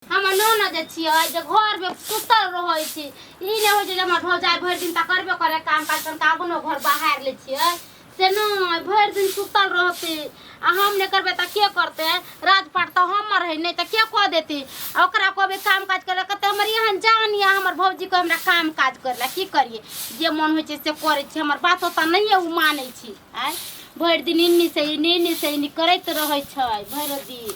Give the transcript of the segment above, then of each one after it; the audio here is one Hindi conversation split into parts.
हम न जे छियै जे घर में सुतल रहै छी ई नै होय जे हमर भौजाई भरि दिन त करबे करे काम काज कर आगुनो घर बाहर ले छियै से न भरि दिन सुतल रहते आ हम नै करबे त के करते राजपाट त हमर है नै त के क देती ओकरा कहबे काम काज करे कते हमर यहाँ जान या हमर भौजी को हमरा काम काज करला की करिए जे मन होय छै से करे छी हमर बात त नहिए उ मानै छी आय भरि दिन इन्नी से इन्नी करैत रहै छै भरि दिन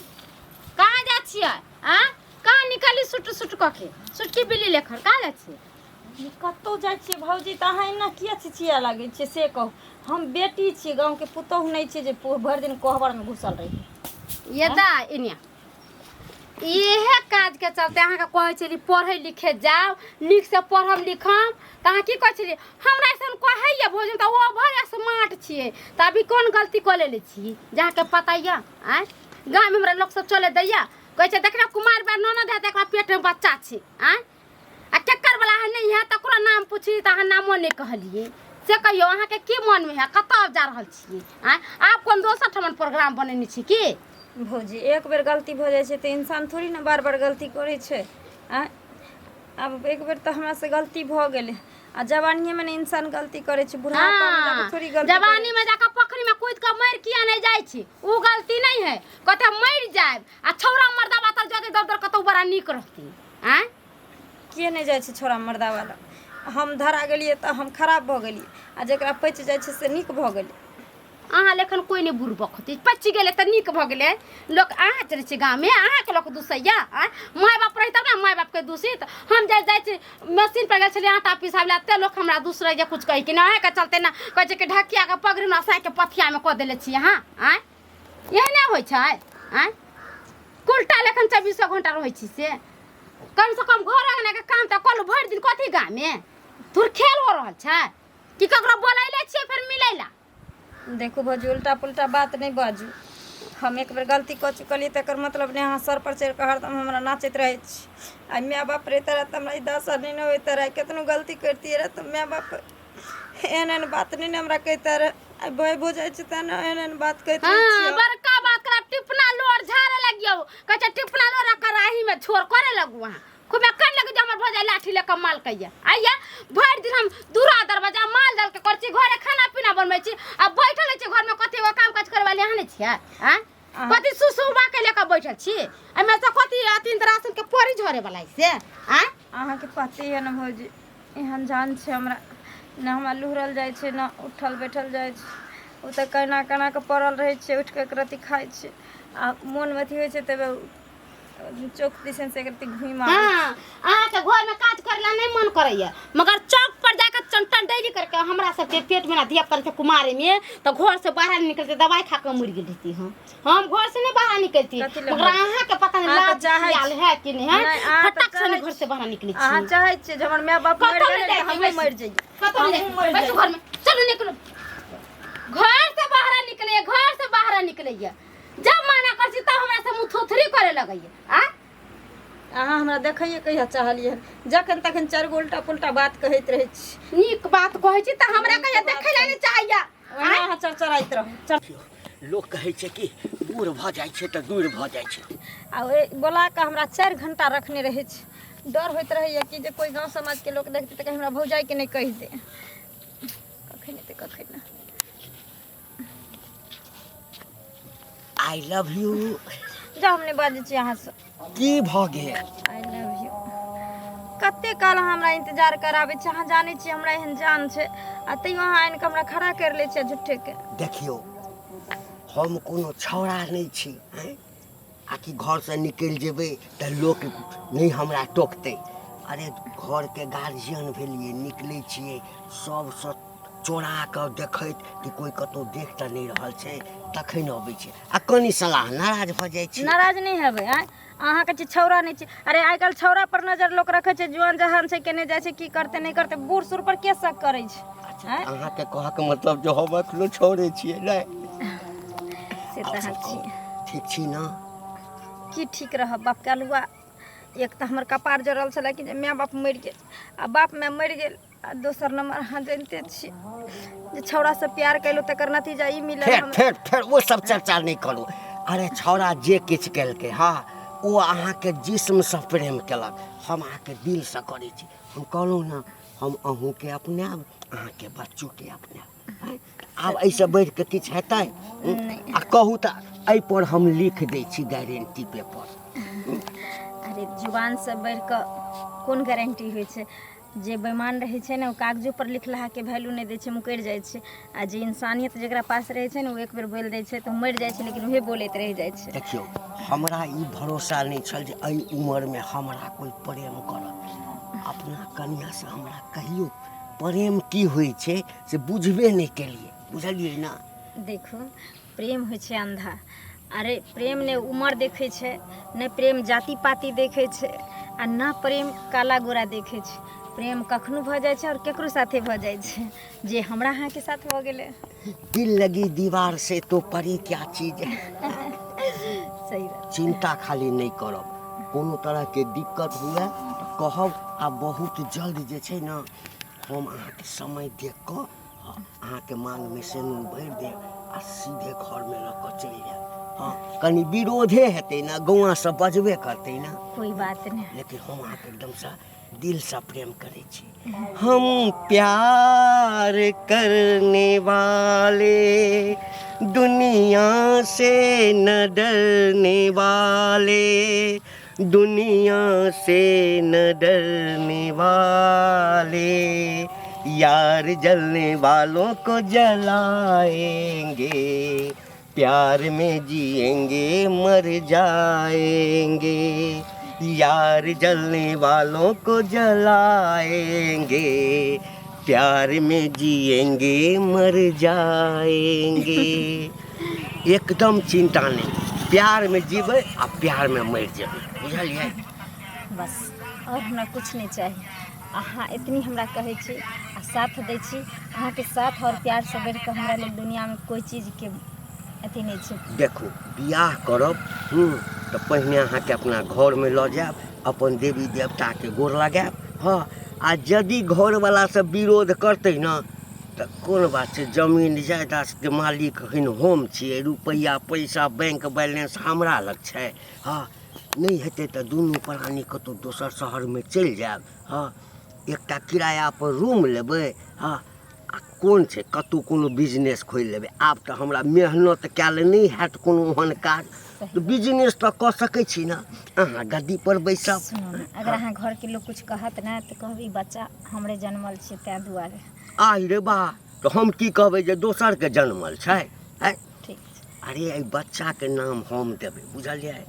कहाँ जा छियै आ कहाँ निकाली सुट सुट कके सुटकी बिल्ली लेखर कहाँ जा छियै कतौ जाइ छियै भौजी त अहाँ एना किया चिचिया लागै छै से कहू हम बेटी छियै गाँव के पुतोहु नहि छै जे भरि दिन कोहबर में घुसल रही ये दा इनिया इहे काज के चलते अहाँ के कहै छली पढ़े लिखे जाओ नीक से पढ़म लिखम त अहाँ की कहै छली हमरा ऐसन कहैया भोजन त ओ भर स्मार्ट छियै त अभी कोन गलती क लेले छी जहाँ के पता या आ गांव में हमरा लोग सब चले दैया कहै छै देखना कुमार बा ननद है देखा पेट में बच्चा छै आ केकर वाला है नहीं है तकरो नाम पूछी त अहाँ नामो नहीं कहलिए से कहियो अहाँ के की मन में है कतऽ जा रहल छियै आप कोन दोसर ठमन प्रोग्राम बनेने छी की भौजी एक बेर गलती भ जाइ छै त इंसान थोड़ी ना बार बार गलती करै छै अब एक बेर त हमरा से गलती भ गेलै आ जवानी में इंसान गलती करे छै बुढ़ापा में जाके थोड़ी गलती जवानी में जाके पोखरी में कूद के मर किया नहीं जाय छी उ गलती नहीं है कते मर जाय आ छौरा मर्दा बात जदे दर दर कतौ बड़ा नीक रहती किए नहीं जाय छै छौरा मर्दा वाला हम धरा गेलिए त हम खराब भ गेलिए आ जेकरा पच जाय छै से नीक भ गेलिए अहाँ लेखन कोई नहीं बुरबक होती पच गेले त नीक भ गेले लोग अहाँ चले छी गांव में अहाँ के लोग दुसैया माय बाप रही तब ना माय बाप के दूषित हम जाय छी मशीन पर गेल छली आटा पिसाबला ते लोग हमरा दूसरे जे कुछ कहि कि ना के चलते ना कहै छै कि ढकिया के पगड़ी ना साइ के पथिया में क देले छी अहाँ यही नहीं होय छै कुलटा लेखन 24 घंटा रहै छी से कम से कम घर आंगन के काम त कल भर दिन कथी गांव में तुर खेल हो रहल छै कि ककरो बोलैले छियै फिर मिलैला देखो भौजी उल्टा पुल्टा बात नहीं बाजू हम एक बेर गलती क चुकलिए तकर मतलब नहीं अहाँ सर पर चढ़ के हरदम हमरा नाचैत रहे छी आ माय बाप रहते रहे त हमरा ई दशा नहीं न होते रहे केतनो गलती करती रहे त माय बाप एहन बात नहीं न हमरा कहते रहे भय हो जाय छै त एहन बात कहते छी बड़का बात करा टिपना लोर झाड़े लगियो कहै टिपना लोर कराही में छोड़ करे लगू वहां खूब कर लगे जे हमर भौजाई लाठी लेके माल कहिया आइया भर दिन हम दूरा दरवाजा माल डाल के कर छी घरे खाना पीना बनबै छी आ बैठल छी घर में कथि काम काज करे वाली अहाँ नहीं छियै कथि सुसुबा के लेके बैठल छी एमे से कथि अतिन राशन के पोरी झरे वाला से अहाँ के पते है न भौजी एहन जान छै हमरा न हमरा लुहरल जाय छै न उठल बैठल जाय छै ओ त कना कना के पड़ल रहे छै उठ के रति खाय छै आ मन में अथी होय छै तबे चौक दिसन से करती घुम अहाँ के घर में काज करला नहीं मन करैया मगर चौक पर जाके चंटन डेली करके हमरा सब के पेट में ना धिया कर के कुमारे में तो घर से बाहर निकलते दवाई खा के मर गेल रहती हम घर से नहीं बाहर निकलती मगर अहाँ के पता नहीं लाज आल है कि नहीं है फटक से घर से बाहर निकली छी अहाँ चाहै छी जे हमर माय बाप मर गेल त हम मर जाई हम मर जाई घर में चलो निकलो घर से बाहर निकलैया जब माना करछी त हमरा से मुंह थोथरी करे लगैया अहाँ हमरा देखैए कहिया चाहलिए जखन तखन चार गो उल्टा पुल्टा बात कहैत रहै छी नीक बात कहै छी त हमरा कहिया देखै ले नहीं चाहिए अहाँ चरचराइत रहू लोग कहै छै कि बूढ़ भ जाय छै त दूर भ जाय छै आ बोला के हमरा 4 घंटा रखने रहै छै डर होइत रहैया कि जे कोई गांव समाज के लोग देखते त हमरा भौजाई के नहीं कहि दे कखै नहीं त कखै ना आई लव यू जा हमने बाजे छी अहाँ से की भ गेल आई लव यू कते काल हमरा इंतजार कराबे छी अहाँ जाने छी हमरा एहन जान छै आ तैयो अहाँ आइन के हमरा खड़ा कर ले छी झूठे के देखियो हम कोनो छौड़ा नहीं छी आ कि घर से निकल जेबे त लोग नहीं हमरा टोकते अरे घर के गार्जियन भेलिए निकले छिए सब चोरा के देखैत कि कोई कतो देख त नहीं रहल छै तखन अबै छै आ कनी सलाह नाराज भ जाय छै नाराज नहीं हेबे अहाँ के छौरा नहीं छी अरे आइ काल छौरा पर नजर लोग रखे छै जुआन जहान छै केने जाय छै की करते नहीं करते बूढ़ सुर पर के शक करे छै अच्छा अहाँ के कह के मतलब जो हम अखनो छोड़े छिए नै से त छी ठीक छी ना की ठीक रह बाप के अलुआ एक त हमर कपार जरल छले कि जे माय बाप मर गेल आ बाप में मर गेल आ दोसर नंबर अहाँ जानते छी जे छौड़ा से प्यार कैलो तकर नतीजा ई मिलल फिर वो सब चर्चा नहीं करू अरे छौड़ा जे किछ केलके हां ओ अहाँके जिस्मसँ प्रेम केलक, हम अहाँके दिलसँ करै छी। हम कहलहुँ ने हम अहूँके अपनाएब, अहाँके बच्चोके अपनाएब। हैं? आब एहिसँ बढ़ि कऽ किछु हेतै? आ कहू तऽ एहिपर हम लिख दै छी गारंटी पेपर। अरे जुबानसँ बढ़ि कऽ कोन गारंटी होइ छै? जे बेईमान रहै छै ने, ओ कागजो पर लिखलाहाके वैल्यू नहि दै छै, मुकरि जाइ छै। आ जे इंसानियत जकरा पास रहै छै ने, ओ एक बेर बोलि दै छै तऽ मरि जाइ छै, लेकिन उहे बोलैत रहि जाइ छै। देखियौ, हमरा ई भरोसा नहि छल जे एहि उमरमे हमरा कोइ प्रेम करत। अपना कनिआँसँ हमरा कहियो प्रेम की होइ छै से बुझबे नहि केलिए, बुझलिए ना? देखू, प्रेम होइ छै अंधा। अरे प्रेम ने उमर देखै छै, ने प्रेम जाति पाति देखै छै, आ ना प्रेम काला गोरा देखै छै। प्रेम कखनो भऽ जाइ छै और केकरो साथे भऽ जाइ छै, जे हमरा अहाँके साथ भऽ गेलै। दिल लगी दीवार से तो परे क्या चीज है। सही बात। चिंता खाली नहीं करब, कोनो तरहके दिक्कत हुए तऽ कहब। आ बहुत जल्द जे छै ने, हम अहाँके समय देख कऽ अहाँके मांगमे सेनूर भरि देब आ सीधे घरमे लऽ कऽ चलि जायब। हाँ, कनि विरोधे हेतै ने, गौआसँ बजबे करतै ने, कोई बात नहीं। लेकिन हम अहाँके एकदमसँ दिलसँ प्रेम करै छी। हम प्यार करने वाले दुनिया से न डरने वाले, दुनिया से न डरने वाले, यार जलने वालों को जलाएंगे, प्यार में जिएंगे मर जाएंगे, यार जलने वालों को जलाएंगे, प्यार में जिएंगे मर जाएंगे। एकदम चिंता नहीं, प्यार में जीवे आ प्यार में मर जाए, बुझलिए? बस और हमरा कुछ नहीं चाहिए। अहाँ इतनी हमरा कहै छी आ साथ दै छी। अहाँके साथ और प्यार से बढ़ि कऽ हमरा लेल दुनियामे कोई चीजके अथी नहीं छै। देखू, बियाह करब तऽ पहिने अहाँके अपना घरमे लऽ जायब, अपन देवी देवताके गोर लगायब। हाँ, आ यदि घरवला सब विरोध करतै ने तऽ कोन बात छै, जमीन जायदादके मालिक हम छियै, रुपैआ पैसा बैंक बैलेंस हमरा लग छै। हाँ, नहीं हेतै तऽ दुनू प्राणी कतौ दोसर शहरमे चलि जायब। हाँ, एकटा किराया पर रूम लेबै। हाँ, आ कोन छै, कतौ कोनो बिजनेस खोलि लेबै। आब तऽ हमरा मेहनत कयल नहि हैत कोनो ओहन काज, तऽ बिजनेस तऽ कऽ सकै छी ने। अहाँ गद्दी पर बैसब। सुनू ने, अगर अहाँ घरके लोग कुछ कहत ने तऽ कहबै बच्चा हमरे जन्मल छै तैं दुआरे। आइ रे बा, तऽ हम की कहबै जे दोसरके जन्मल छै? हैं? ठीक छै। अरे एहि बच्चाके नाम हम देबै, बुझलियै?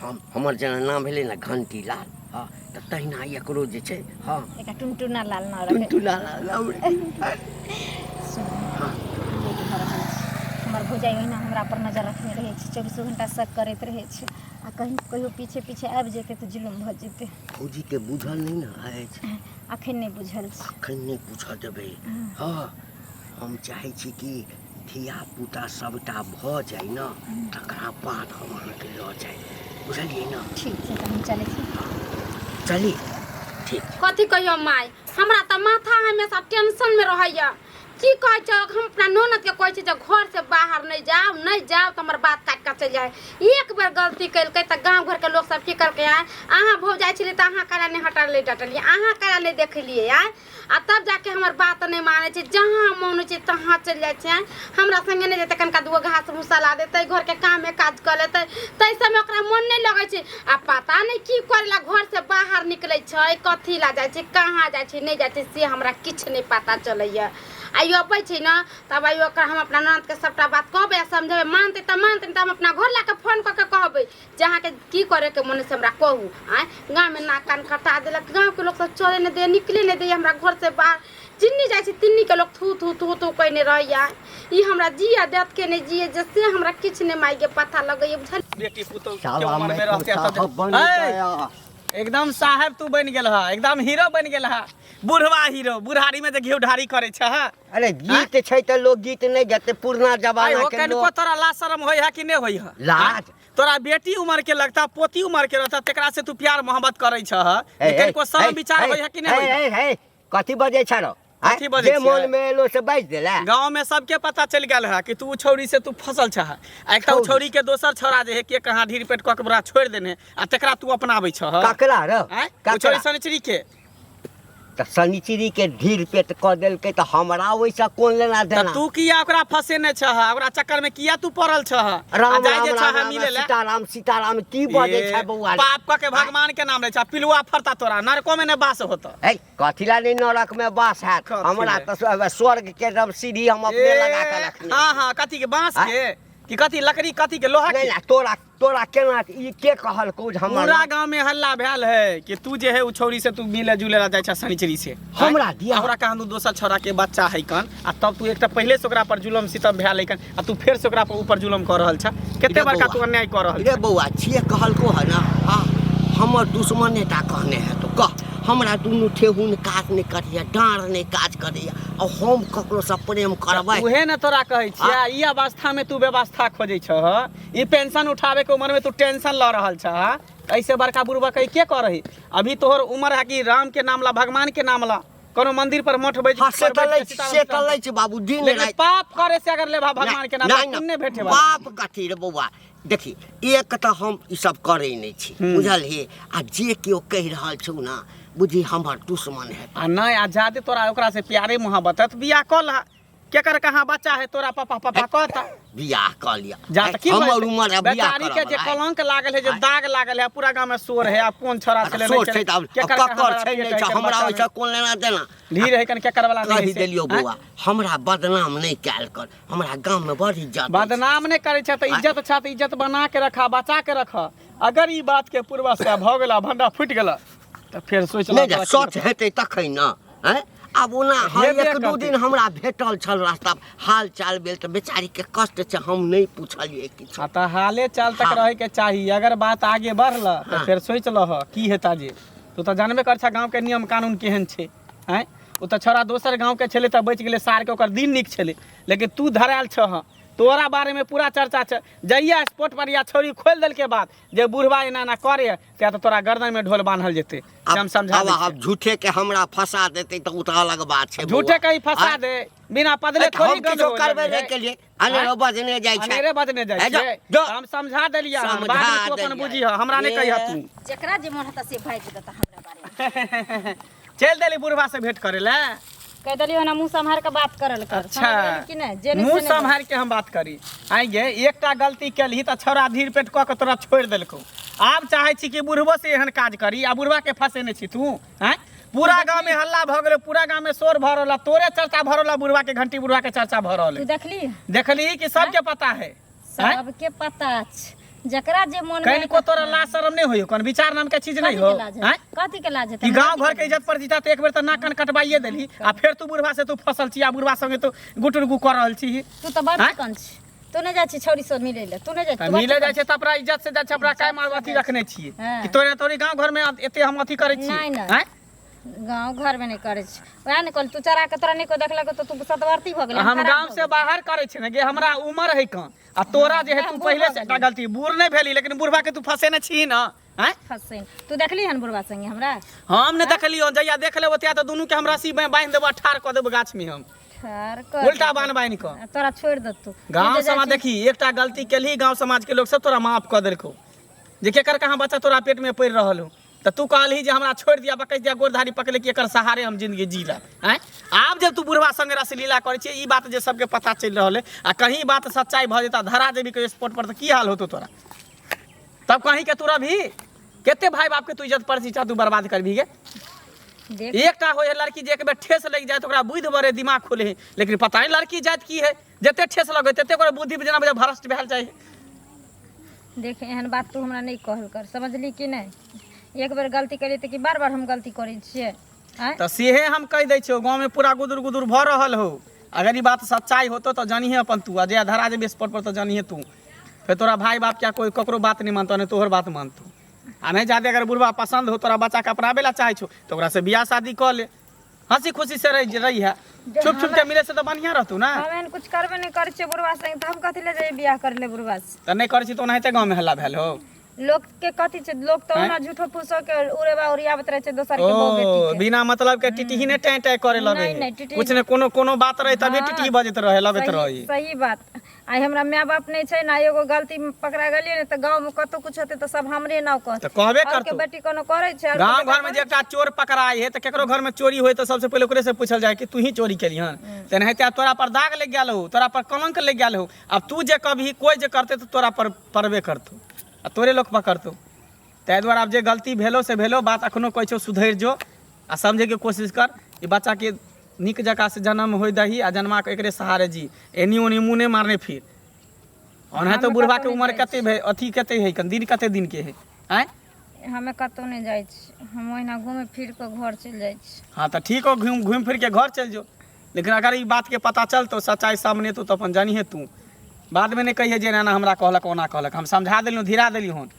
हमर जेना नाम भेलै ने घंटी लाल, हाँ, तऽ तहिना एकरो जे छै, हाँ, एकटा टुनटुना लाल न रहे। टुनटुना लाल। सुनू, लेट भऽ रहल छै। हमर भौजाइ ओहिना हमरा पर नजर रखने रहै छै, 24 घंटा शक करैत रहै छै। आ कहीं कहियो पीछे पीछे आबि जेतै तऽ जुलुम भऽ जेतै। फौजीके बुझल नहि ने अछि, अखन नहि बुझल छै। एखन नहि पूछऽ देबै। हाँ, हम चाहै छी कि धियापुता सबटा भऽ जाइ ने, तकरा बाद हम अहाँके लऽ जाय, बुझलियै ने? ठीक छै, तऽ हम चलै छी। चली, ठीक। कथी कहियो माय, हमरा तऽ माथा हमेशा टेंशन में रहैया। की कहै छै, हम अपना ननद के कहै छी जे घर से बाहर नहीं जाओ तो हमर बात काट के चल जाए। एक बेर गलती कैलकै तऽ गांव घर के लोग सब की करके आए, अहाँ भौजाई छली तऽ अहाँ काला नहीं हटलिए डटलिए, अहाँ काला नहीं देखलिए आए। आ तब जाके हमर बात नहीं माने छै, जहाँ मन होइ छै तहाँ चल जाइ छै। हमरा संगे नहीं जेतै, कनका दूगो घास भूसा ला देतै, घर के काम में काज कर लेतै, तै सब में ओकरा मन नहीं लगै छै। आ पता नहीं की करेला घर से बाहर निकलै छै, कथी ला जाइ छै, कहाँ जाइ छै, नहीं जाइ छै, से हमरा किछ नहीं पता चलैया। आइयो अबै छै न, तब आइयो ओकरा हम अपना ननद के सबटा बात कहबै आ समझेबै। मानतै तऽ हम अपना घर ला के फोन कऽ के कहबै जे अहाँके की करे के मन से हमरा कहू। आय गाँव में नाक कान कटा देलक, गाँव के लोग सब चले नहीं दे, निकले नहीं दे हमरा घर से बाहर। जिन्नी जाइ छै तिन्नी के लोग थू थू थू थू कहने रहैया। ई हमरा जिया देत के नहीं जिए, जैसे हमरा किछ नहीं माई के पता लगैया, बुझल? बेटी पुतौ के साला उम्र में मैं रहते तो साहब बन है। गया। एकदम साहब तू बन गेल है, एकदम हीरो बन गेल है, बुढ़वा हीरो। बुढ़ारी में तो घी ढारी करे छ। अरे गीत छै तऽ लोग गीत नहीं गाते, पुरना जमाना के कनिको लोग। तोरा लाज शरम होय है कि नहीं होय है? लाज? तोरा बेटी उम्र के लगता, पोती उम्र के रहता, तेकरा से तू प्यार मोहब्बत करे छ। कनिको शरम विचार होय है कि नहीं होय है? कथी बजे छारो? आँय? कथी बजै जे छियै? मन में एलो से बाजि देला गांव में सबके पता चल गया है कि तू छौरी से तू फसल छह एकटा छौरी। छौरी के दोसर छौरा जे है के कहाँ ढीर पेट कऽ के बड़ा छोड़ देने आ तकरा तू अपनाबै छह ककरा रे आँय? ओ छौरी शनिचरी के तो शनिचरी के ढीर पेट कऽ देलकै तो हमरा वैसा कोन लेना त देना तू किया ओकरा फसेने छह ओकरा चक्कर में किया तू पड़ल छह आ राम जाय राम जे राम छह राम मिले ले सीताराम सीताराम की बजे छै बौआ रे? पाप कऽ के भगवान के नाम ले छह पिलुआ फरता तोरा नरको में ने बास होता ए कथिला नहीं नरक में बास है कथी हमरा ले? तो स्वर्ग के एकदम सीढ़ी हम अपने लगा के रखने हाँ हाँ कथी के बांस के कि कथी लकड़ी कथी के लोहा नहीं के ना तोरा तोरा केना ई के कहल को हमरा पूरा गांव में हल्ला भेल है कि तू जे है उ छौरी से तू मिले जुले ला जाय छ शनिचरी से हमरा दिया हमरा कहां दोसर छौरा के बच्चा है कन आ तब तू एकटा पहले से ओकरा पर जुलम सितम भेल है कन आ तू फेर से ओकरा पर ऊपर जुलम कर रहल छ केते रे बड़का बौआ। तू अन्याय कर रहल रे बौआ छिए कहल को है ना हाँ हमर दुश्मने टा कहने है तो कह हमरा दुनू ठेहुन काज नहीं करिया डाँड़ नहीं काज करिया और हम ककरो से प्रेम करबै उहे न तोरा कहै छिया ई अवस्था में तू व्यवस्था खोजै छ ई पेंशन उठावे के उम्र में तू टेंशन ल रहल छ ऐसे बड़का बुढ़वा कहीं के कर रही अभी तोहर उम्र है कि राम के नाम ला भगवान के नाम ला कोनो मंदिर पर मठ बैठ हाँ से तो लै छै बाबू दिन लेकिन रात पाप करे से अगर लेबा भगवान के नाम नहीं, ला पुण्य भेटे वाला बाप कथी रे बौआ देखी एक तो हम ई सब करे नहीं छी बुझलही आ जे केओ कहि रहल छौ ना बुझी हमर दुश्मन है आ नहीं आ जाते तोरा ओकरा से प्यारे मोहब्बत है तो बियाह कर ला केकर कहाँ बच्चा है तोरा पापा पापा कहता बियाह कर लिया जा त की हमर उम्र है बियाह बेचारी के जे करब कलंक लागल है जे दाग लागल है पूरा गांव में शोर है अब कौन छोरा चले सोच छै तब ककर छै नहीं छै हमरा ओइसा कोन लेना देना ढीर है कन केकर वाला कहि नहीं देलियो बौआ हमरा बदनाम नहीं कैल कर हमरा गांव में बड़ इज्जत अछि। बदनाम नहीं करे छ त इज्जत छ त इज्जत बना के रखा बचा के रखा अगर ई बात के पूर्वा से भ गेला भंडा फुट गेला त फिर सोच नहीं जे सच हेतै तखन न हैं अब ओना हेबे एक दू करतै। दिन हमरा भेटल छल रास्ता हाल चाल भेल तऽ बेचारी के कष्ट छै हम नहीं पूछलिए किछु आ त हाले चाल तक हाँ। रहे के चाहिए अगर बात आगे बढ़ला तो हाँ। फिर सोच लह की हेता जे तू तो जानबे कर छ गांव के नियम कानून केहन छै हैं ओ तो छोरा दोसर गांव के छले त बच गेले सार के ओकर दिन निक छले लेकिन तू धराल छ तोरा बारे में पूरा चर्चा छ जइया स्पॉट पर या छोरी खोल देल के बाद जे बुढ़वा एना ना करे ते तो तोरा गर्दन में ढोल बांधल जेते हम समझा अब दै छियै। अब झूठे के हमरा फंसा देते तो उ तो अलग बात छै झूठे कहीं फंसा दे बिना पदले थोड़ी हम किछो करबे नहीं केलिए अनेरो बजने जाइ छै अनेरे बजने जाइ ए, छै जो। हम समझा देलिया समझा बाद में तू अपन देलियै। बुझी हमरा नहीं कहिया तू जेकरा जे मन हता से भाइज देता हमरा बारे में चल देली बुढ़वा से भेंट करे ला कह देलियो ना मुंह संभार के बात करल कर समझ अच्छा गेली कि नहीं जे मुंह संभाल के हम बात करी आइगे एकटा गलती केलही त छोरा धीर पेट क के तोरा छोड़ देलको आब चाहे छी कि बुढ़बो से एहन काज करी आ बुढ़वा के फसेने छी तू हैं पूरा गांव में हल्ला भ गेलो पूरा गांव में शोर भ रहला तोरे चर्चा भ रहला बुढ़वा के घंटी बुढ़वा के चर्चा भ रहल तू देखली देखली कि सबके पता है हैं? सबके पता छ जकरा जे मन कहीं को तोरा लाज शरम नहीं होयो कौन विचार नाम के चीज नहीं हो हैं कथी के लाज है कि गांव घर के इज्जत पर जीता तो एक बेर तो नाक कान कटवाइए देली आ फिर तू बुढ़वा से तू फसल छी आ बुढ़वा संगे तू गुटुरगु कर रहल छी तू तो बड़ हैं? कन छी तू नहीं जा छी छौरी से मिले ले तू नहीं जा त मिले जाय छै त अपना इज्जत से जाय छै अपना काय मार अथी रखने छियै हाँ। कि तोरे तोरी गांव घर में एते हम अथी करे छी नहीं, नहीं। हैं गांव घर में नहीं करे छी वह नहीं कहल तू चरा के तोरा नहीं को देखलक तो तू सतवर्ती हो गेले हम गांव से बाहर करे छी ने गे हमरा उम्र है कहाँ आ तोरा जे है तू पहले से एकटा गलती बूढ़ नहीं भेली लेकिन बुढ़वा के तू फसेने छी न हैं फसेन तू देखली हन बुढ़वा संगे हमरा हम ने देखलियो जइया देख लेबो त्या त दुनू के हम रस्सी में बांध देबो ठार क देबो गाछ में हम ठार कर उल्टा बांध बांध क तोरा छोड़ दत तू गांव समाज देखी एकटा गलती केलही गांव समाज के लोग सब तोरा माफ कर देलको जे केकर कहाँ बच्चा तोरा पेट में पड़ रहल हो तो तू कहली जे हमरा छोड़ दिया बकैस दिया गोरधारी पकड़े कि एकर सहारे हम जिंदगी जीला हैं आब जब तू बुढ़वा संगे रसलीला करे छी ई बात जे सबके पता चल रहल है आ कहीं बात सच्चाई भ जेता धरा देबी के स्पॉट पर तो की हाल होतो तोरा तब कहीं के तोरा भी केते भाई बाप के तू इज्जत प्रतिष्ठा तू बर्बाद करबी गे देख एकटा होय लड़की जे एक बेर ठेस लग जाए तो ओकरा बुद्धि बड़े दिमाग खोले है लेकिन पता नहीं लड़की जात की है जते ठेस लगे तते ओकरा बुद्धि जना बजे भ्रष्ट भेल जाए देख एहन बात तू हमरा नहीं कहल कर समझली कि नहीं एक बार गलती करी त कि बार बार हम गलती करै छियै हैं तो सेहे हम कह दै छियो गाँव में पूरा गुदुर गुदुर भ रहल हो अगर ये बात सच्चाई होतो तो जानिए अपन तू अजय धरा जे स्पॉट पर तो जानिए तू फिर तोरा भाई बाप क्या कोई ककरो बात नहीं मानतो नहीं तोहर बात मानतो आ नहीं जादे अगर बुढ़वा पसंद हो तोरा बच्चा के अपनाबे ला चाहे छो तो ओकरा से बियाह शादी कर ले हंसी खुशी से रही है छुप छुप के मिले से तो बढ़िया रहतू ना हम एहन कुछ करबे नहीं करै छियै बुढ़वा संगे त हम कथी ले जाई बियाह कर ले बुढ़वा से तो नहीं करे छी तो ओनाहिते गाँव में हल्ला भेल हो लोग के कथी छे लोग तो ना झूठो फूसो के उड़ेबा उड़ियावत रहे छे दोसर के बो बेटी ओ के बिना मतलब के टिटही ने टाइ टाइ करे लगे नहीं, नहीं, टिटही कुछ ने कोनो कोनो बात रहे तबे हाँ, टिटही बजत रहे लगत सही रही सही बात आई हमरा माँ बाप नहीं छे ना एगो गलती में पकड़ा गेलिए ने त गांव में कतो कुछ होते त सब हमरे नाव कहत तो कहबे और के करतो बेटी कोनो करे छे और गांव के घर में जे एकटा चोर पकड़ाई है तो केकरो घर में चोरी होई तो सबसे पहले ओकरे से पूछल जाए कि तू ही चोरी केली हन तेनाहिते तोरा पर दाग लग गेल हो तोरा पर कलंक लग गेल हो अब तू जे कभी कोई जे करते तो तोरा पर परबे करतो आ तोरे लोग पकड़तो ताहि दुआरे अब जे गलती भेलो से भेलो बात अखनो कहै छौ सुधरि जो आ समझे के कोशिश कर ई बच्चा के निक जगह से जन्म होई दही आ जन्मा के एकरे सहारे जी एनी ओनी मुंह नहीं मारने फिर और है तो हमे बुढ़वा कतौ के नहीं उम्र जाइ कते है अथी कते है दिन कते दिन के है आय हमें कतो नहीं जाय छी हम ओहिना घूमे फिर के घर चल जाय छी हाँ तो ठीक हो घूम फिर के घर चल जो लेकिन अगर ई बात के पता चलतो सच्चाई सामने तो अपन जानी है तू बाद में नहीं कहिए जे ना हमरा कहलक ओना कहलक हम समझा देलियो धीरा देलियो हन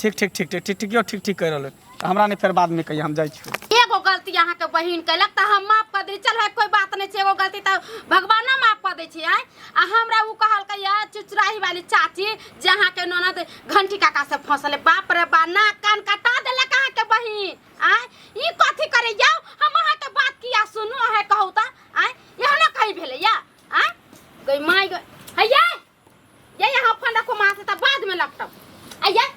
ठीक ठीक ठीक ठीक ठीक ठीक ठीक ठीक कह रहल हमरा नहीं फिर बाद में कहिए हम जाइ छी एगो गलती यहाँ के बहिन कैलक त हम माफ कर दे चल भाई कोई बात नहीं छे एगो गलती त भगवान माफ कर दे छे आय आ हमरा उ कहल के या चुचराही वाली चाची जहाँ के ननद घंटी काका से फंसल बाप रे बा ना कान कटा देला कहाँ के बहिन आय ई कथी करे जाओ हम अहाँ के बात किया सुनो है कहू त आय यह ना कही भेले या आय गई माई गई हैया ये यहाँ फंडा को मार से त बाद में लपटब आया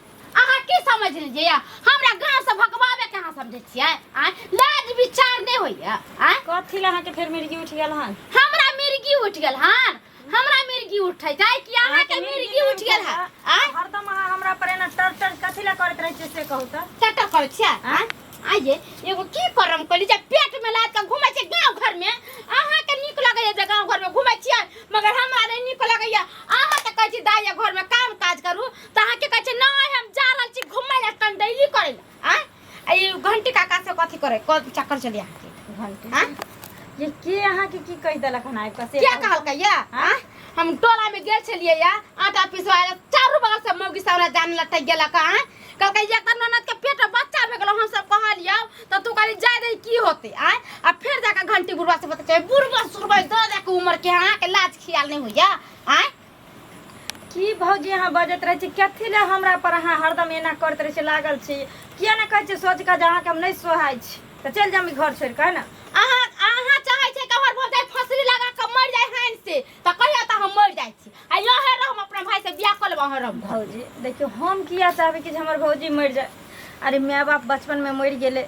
अहाँ की समझ लीजिए हमरा गांव से भगवावे कहाँ समझे छियै आय लाज विचार नहीं होइया आय कथी ला अहाँ के फिर मिर्गी उठ गेल हन हमरा मिर्गी उठ गेल हन हमरा मिर्गी उठै छै कि अहाँ के मिर्गी उठ गेल है आय हरदम अहाँ हमरा पर एना टर टर कथी ला करत रहै छी से कहू त टटर कर छियै आय आइए एगो की करम कली जे पेट में लाद के घुमै छै गांव घर में अहाँ के नीक लगैया जे गांव घर में घुमै छियै मगर हमरा नहीं नीक लगैया अहाँ त कहै छी दाइया घर में काम काज करू त अहाँ के कहै छी नहीं हम जा रहल छी घुमै ला कन डेली करै ला आय ई घंटी काका से कथी करे चक्कर चलिया घंटी आय ये के अहाँ के की कह देलक हन आइ कसे क्या कहलकै या आय हम टोला में गेल छलिए या आटा पिसवाए चारू बगल से मौगी सारा जान लटक गेलक आय कहलकै जे त ननद के पेट में बच्चा भे गेलो हम सब कहलियो त तू कहली जाय दे की होते आय आ फिर जाके घंटी बुढ़वा से बता बुढ़वा सुरबा दे दे के उम्र के अहाँ के लाज खियाल नहीं होइया आय की भौजी अहाँ बजत रहै छी कथी ला हमरा पर अहाँ हरदम एना करत रहै छी लागल छी किया ना कहै छी सोच के जे अहाँ के हम नहीं सोहाय छी त चल जामी घर छोड़ के ना अहाँ चाहे छै कि हमर भौजाई फसरी लगा के मर जाए हाइन से त कहिया त हम मर जाय छी आ यहे रह हम अपना भाई से बियाह कर लेब हम भौजी देखियो हम किया चाहबे कि हमर भौजी मर जाए अरे माय बाप बचपन में मर गेले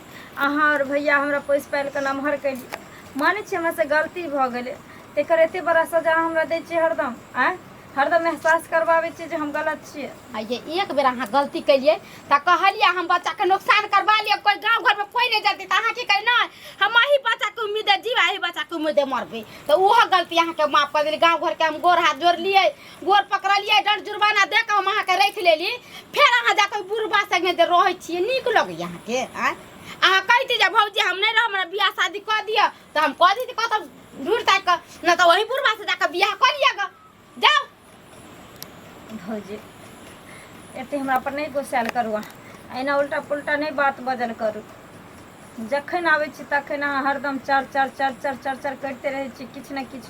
अहाँ और भैया हमरा पोस पाल के नमहर कैली माने छी हमरा से गलती भ गेले तेकर एते बड़ा सजा हमरा दै छी हरदम आय हरदम एहसास करवावे छी जे हम गलत छियै आ ये एक बेर अहाँ गलती कलिए त कहलिए हम बच्चा के नुकसान करवा लिए कोई गांव घर में कोई नहीं जाती त अहाँ की कही नहीं हम ही बच्चा के उम्मीद जीवा ही बच्चा के उम्मीद मरबे तो वह गलती अहाँ के माफ कर देली गांव घर के हम गोर हाथ जोड़ लिए गोर पकड़लिए दंड जुर्माना दे के हम अहाँ के रख लेली फिर अहाँ जाके बुढ़बा संगे जे रहै छियै नीक लगे अहाँ के अहाँ कहती जे भौजी हम नहीं रह हमरा बियाह शादी कर दिया तो हम कह दी कत ढूंढ ताक के न तो वही बुढ़बा से जाके बियाह कर लिएगा जाओ भौजी एते हमरा पर नहीं गुस्साल करू एना उल्टा पुल्टा नहीं बात बजल करू जखन आबै छी तखन अहाँ हरदम चर चर चर चर चर चर करते रहै छी किछ न किछ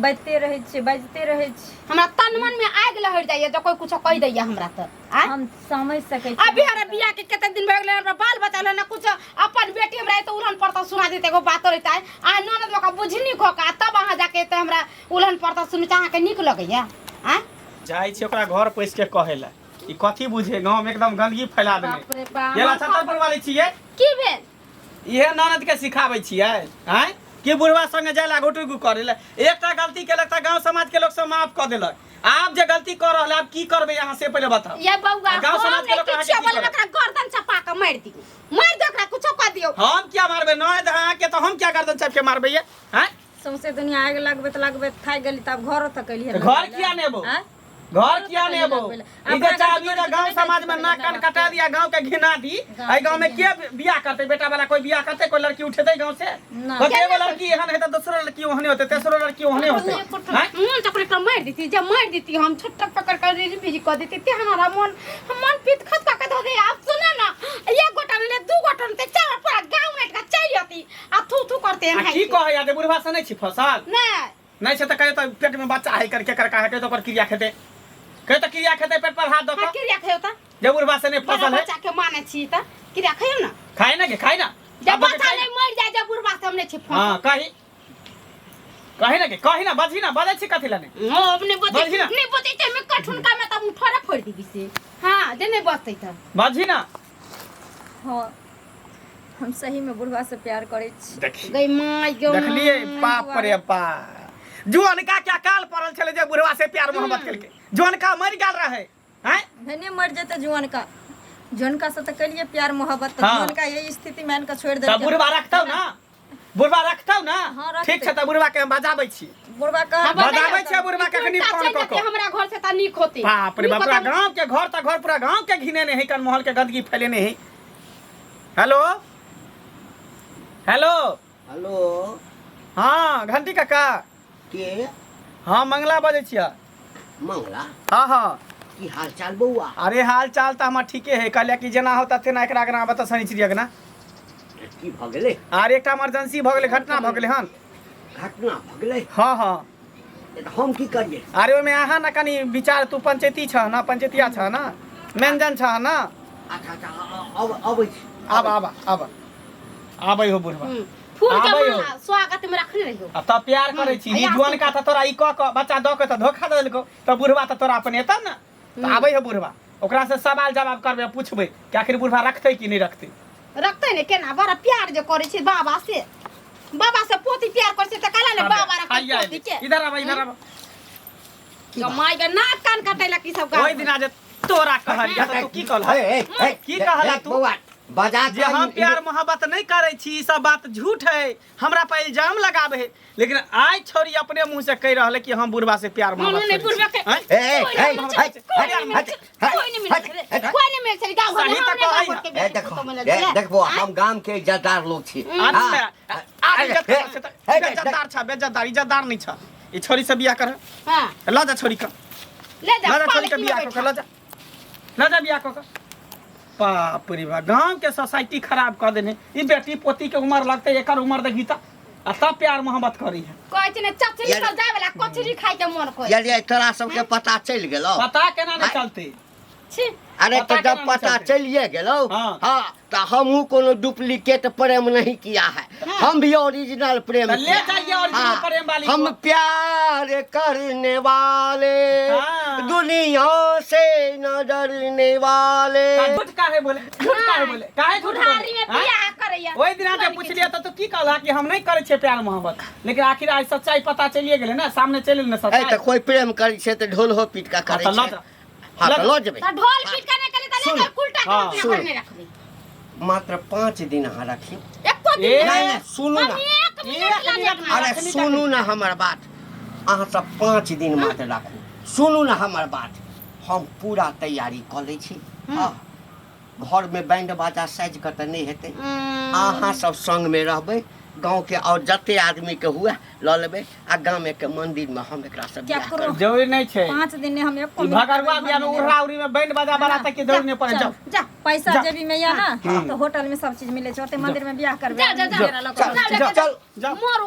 बजते रहै छी बजते रहै छी हमरा तन मन में आग लहर जाइए जो कोई कुछ कह दैया हमरा त हम समझ सकै छी अभी हमरा बियाह के कते दिन भए गेलै हमरा बाल बच्चा ना कुछ अपन बेटी हमरा तो उलहन पड़ता सुना देते एगो बात रहता है आ ननद लोग बुझनी खो का तब अहाँ जाके त हमरा उलहन पड़ता सुनि अहाँ के निक लगैया आ जाइ छी ओकरा घर पैस के कहेला ई कथी बुझे गांव में एकदम गंदगी फैला देले बाप रे बाप येला छतरपुर वाली छियै की भेल इहे ननद के सिखाबै छियै हैं कि बुढ़वा संगे जायला घुटुगु करेला एकटा गलती केलक त गांव समाज के लोग सब माफ क देलक आप जे गलती कर रहल आप की करबे यहाँ से पहले बताओ ये बउआ गांव समाज के लोग किछ बोले ओकरा गर्दन चपा के मार दी मार दे ओकरा कुछ क दियो हम क्या मारबे ननद अहाँ के तो हम क्या गर्दन चाप के मारबे ये हैं सौंसे दुनिया आग लगबे थाक गेली तब घरो तक एलिए घर किया नेबो घर किया नेबो ई जे चाहबी जे गांव समाज में नाक कान कटा दिया गांव के घिना दी आई गांव में के बियाह करते बेटा वाला कोई बियाह करते कोई लड़की उठेते गांव से बते एगो लड़की एहन है त दूसरा लड़की ओहने होते तेसरो लड़की ओहने होते हैं मुंह चपड़े तो मार देती जब मार देती हम छट्टा पकड़ कर बिजी कर देती ते हमारा मन पीत खत का धो दे आप सुना ना एक गोटन ले दू गोटन ते चार पूरा गांव नेट का चल जाती आ थू थू करते हैं की कहे या बुढ़वा से नहीं छी फसल नहीं से त कहे त पेट में बच्चा है करके कर का है तो कर क्रिया खेते कहे त क्रिया खेते पेट पर हाथ दो क्रिया खेता जब बुढ़वा से नहीं बड़ा फसल है बच्चा के माने छी त कि रखियो ना खाए ना के खाए ना जब अब के बच्चा खाए ना। नहीं मर जाए जब बुढ़वा से हमने छी हाँ कही ना के कही ना बजी ना बजे छी कथी लाने हां अपने बच्चे बजी ना। नहीं बच्चे ते में कठुन का में तब थोड़ा फोड़ दी से हां जे नहीं बचतै त बजी ना हाँ हम सही में बुढ़वा से प्यार करे छी देखी गई माय गो देखलिए बाप रे बाप जुअन का क्या काल पड़ल छले जे बुढ़वा से प्यार मोहब्बत केलके जुअन का मर गेल रहे हैं धने मर जेते जुआन का से तो कलिए प्यार मोहब्बत तो हाँ। जुआन का यही स्थिति में इनका छोड़ दे तब बुढ़वा रखतौ ना बुढ़वा रखतौ ना हाँ, रखतै। ठीक छै त बुढ़वा के हम बजाबै छी बुढ़वा का बजाबै छै बुढ़वा के कनी फोन क के हमरा घर से त निक होते बाप रे बाप पूरा गांव के घर त घर पूरा गांव के घिने नहीं है कन मोहल के गंदगी फैलेने है हेलो हेलो हेलो हाँ घंटी काका के हाँ मंगला बजै छियै मंगला हाँ हाँ की हाल चाल बउआ अरे हाल चाल तो हमार ठीके है कहलिया कि जेना होता तेना एकरा आगना बता सनी चिड़िया ना की भ गेलै आर एकटा इमरजेंसी भ गेलै घटना भ गेलै हन घटना भ गेलै हाँ हाँ हम की करिए अरे ओहिमे अहाँ ना कनी विचार तू पंचायती छ ना पंचायतिया छ ना मेंजन छ ना अच्छा अच्छा अब अबै छी अब आबै हो बुढ़वा फूल के आबै हो। माला स्वागत में रखने रहियो अब तब प्यार करे छी ई जुअन का त तोरा ई क बच्चा द के त धोखा दे देलको त बुढ़वा त तोरा अपन एतन ना त आबै हो बुढ़वा ओकरा से सवाल जवाब करबे पूछबे कि आखिर बुढ़वा रखतै कि नहीं रखतै रखते ने केना बड़ा प्यार जो करे छी बाबा से पोती प्यार करे छी त काला ने बाबा रखते पोती के इधर आब माय के नाक कान कटेला की सब ओइ दिन आज तोरा कहलिया त तू की कहला की कहला तू बउआ बजा जे हम प्यार मोहब्बत नहीं करे छी ई सब बात झूठ है हमरा पे इल्जाम लगावे है लेकिन आज छोरी अपने मुंह से कह रहले कि हम बुढ़वा से प्यार मोहब्बत नहीं करै बुढ़वा छी। के हैं? कोई नहीं मिल चली गांव सही त कहै है। देखबो हम गांव के इज्जतदार लोग छी अच्छा आ बेजदार छ बेजदार इज्जतदार नहीं छ ई छोरी से बियाह कर हां ल जा छोरी का ले जा ल जा छोरी पालकी के में बियाह बैठा। कर ल जा बियाह कर बाप रे बा गांव के सोसाइटी खराब कर देने ई बेटी पोती के उम्र लगते एकर उम्र देखी त आ तब प्यार मोहब्बत करी है कहै छै ने चचरी यार- सब जाय वाला कचरी खाय के मन करे यदि तोरा सबके पता चल गेलो पता केना नहीं चलते छी अरे तो पता जब केना पता चलते? चलिए गेलो हाँ। हाँ तो हमहू कोनो डुप्लीकेट प्रेम नहीं किया है हम भी ओरिजिनल प्रेम तो ले किया। जाइए ओरिजिनल हाँ, प्रेम वाली हम को। प्यार करने वाले हाँ। दुनिया से न डरने वाले झूठ काहे बोले काहे झूठ बुढ़ारी में बोले बियाह करैया ओइ दिन आके पूछलिए त तू की कहला कि हम नहीं करे छे प्यार मोहब्बत लेकिन आखिर आज सच्चाई पता चलिए गेले ना सामने चलिल ना है सच्चाई तो कोई प्रेम करे छे तो ढोल हो पीट का करे तो लो छे जा। हाँ लो तो जा। लो जेबे त ढोल पीट करने के लिए त सुन। लेकर उल्टा हाँ, के सुन। अपने घर में रख दे मात्र 5 दिन अहाँ रखी एको दिन ए, नहीं, नहीं, सुनू ना। हम एक मिनट ला मिनट देखना अरे सुनू ना हमर बात अहाँ सब 5 दिन मात्र राखू सुनू ना हमर बात हम पूरा तैयारी कर लै छी हाँ घर में बैंड बाजा साज के त नहीं हेतै अहाँ सब संग में रहबै गांव के और जते आदमी के हुए ल लेबै आ गांव के मंदिर में हम एकरा सब क्या बियाह करो? करबै। जरूरी नहीं छे 5 दिन में हम एक ई भगरवा बियाह में उड़रा उड़ी में बैंड बाजा बराता के जरूरी नहीं पड़े जाओ जा पैसा जा। जेबी में या ना तो होटल में सब चीज मिले छै ओते मंदिर में बियाह करबे जा, जा, जा। मेरा लग चल चल चल जाओ मोरू